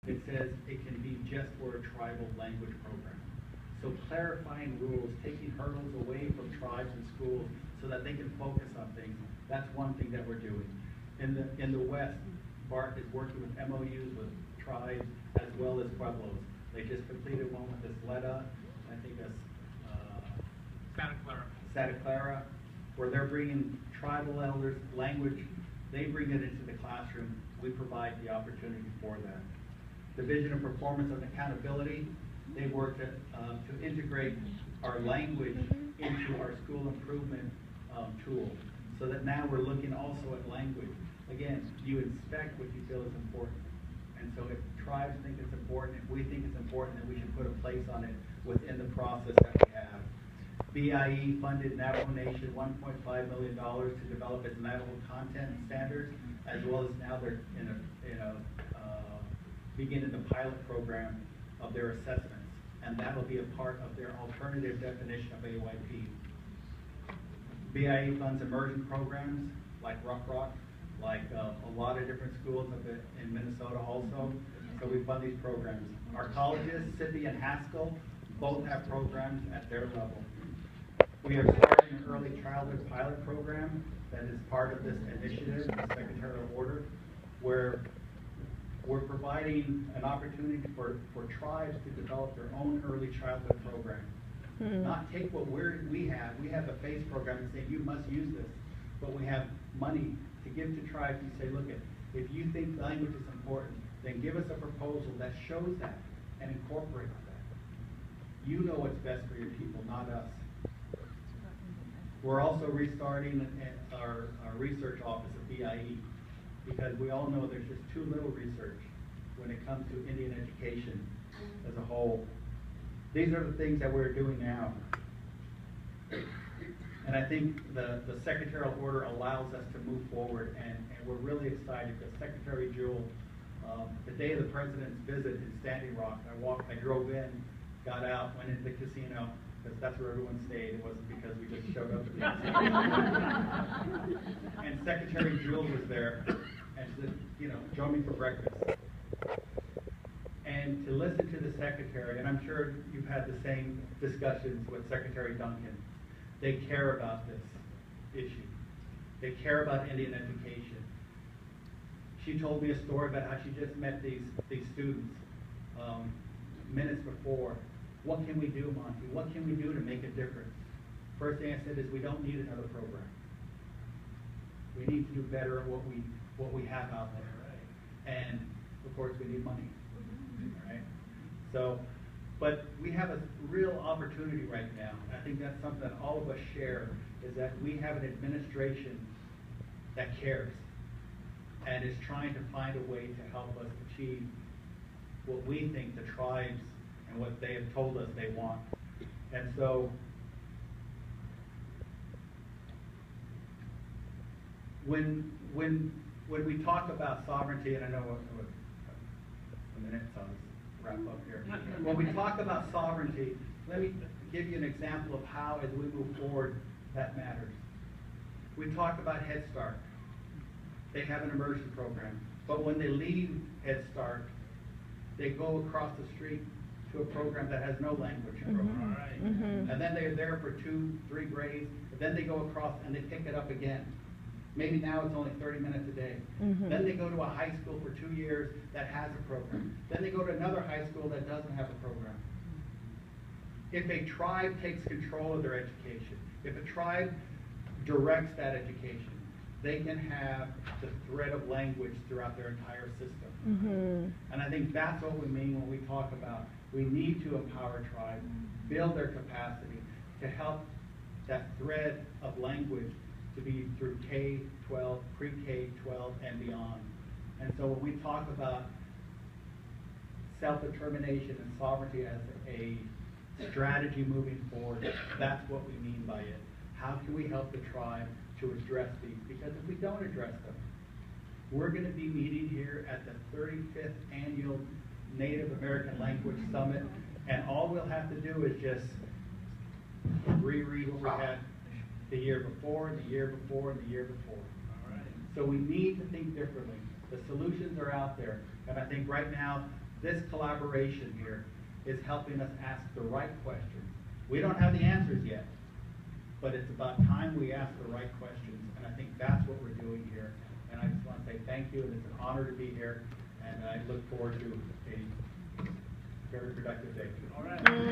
it says it can be just for a tribal language program. So clarifying rules, taking hurdles away from tribes and schools so that they can focus on things, that's one thing that we're doing. In the West, BART is working with MOUs with tribes as well as pueblos. They just completed one with Isleta, I think that's Santa Clara, where they're bringing tribal elders, language, they bring it into the classroom, we provide the opportunity for that. Division of Performance and Accountability, they work to integrate our language into our school improvement tool, so that now we're looking also at language. Again, you inspect what you feel is important. And so if tribes think it's important, if we think it's important, then we should put a place on it within the process that we have. BIE funded Navajo Nation $1.5 million to develop its Navajo content standards, as well as now they're beginning the pilot program of their assessments, and that'll be a part of their alternative definition of AYP. BIE funds immersion programs like Rock, like a lot of different schools in Minnesota also. So we fund these programs. Our colleges, Sippy and Haskell, both have programs at their level. We are starting an early childhood pilot program that is part of this initiative, the secretarial order, where we're providing an opportunity for tribes to develop their own early childhood program. Not take what we have the FACE program and say you must use this, but we have money to give to tribes and say, look, if you think language is important, then give us a proposal that shows that and incorporates that. You know what's best for your people, not us. We're also restarting our research office of BIE, because we all know there's just too little research when it comes to Indian education as a whole. These are the things that we're doing now. And I think the secretarial order allows us to move forward, and we're really excited because Secretary Jewell, the day of the President's visit in Standing Rock, I drove in, got out, went into the casino, because that's where everyone stayed. It wasn't because we just showed up at the casino. And Secretary Jewell was there, and she said, join me for breakfast. And to listen to the Secretary, and I'm sure you've had the same discussions with Secretary Duncan, they care about this issue. They care about Indian education. She told me a story about how she just met these students minutes before. What can we do, Monty? What can we do to make a difference? First thing I said is we don't need another program. We need to do better at what we have out there. And of course we need money. Right? So, but we have a real opportunity right now. I think that's something that all of us share, is that we have an administration that cares and is trying to find a way to help us achieve what we think the tribes and what they have told us they want. And so when we talk about sovereignty, and I know a minute, so I'll just wrap up here. When we talk about sovereignty, let me give you an example of how, as we move forward, that matters. We talk about Head Start. They have an immersion program, but when they leave Head Start, they go across the street to a program that has no language program. And then they're there for 2-3 grades, and then they go across and they pick it up again. Maybe now it's only 30 minutes a day. Then they go to a high school for 2 years that has a program. Then they go to another high school that doesn't have a program. If a tribe takes control of their education, if a tribe directs that education, they can have the thread of language throughout their entire system. And I think that's what we mean when we talk about we need to empower tribes, build their capacity to help that thread of language to be through K-12, pre-K-12, and beyond. And so when we talk about self-determination and sovereignty as a strategy moving forward, that's what we mean by it. How can we help the tribe to address these? Because if we don't address them, we're going to be meeting here at the 35th Annual Native American Language Summit, and all we'll have to do is just reread what we had the year before, and the year before, and the year before. So we need to think differently. The solutions are out there, and I think right now this collaboration here is helping us ask the right questions. We don't have the answers yet, but it's about time we ask the right questions, and I think that's what we're doing here. And I just want to say thank you, and it's an honor to be here, and I look forward to a very productive day. All right.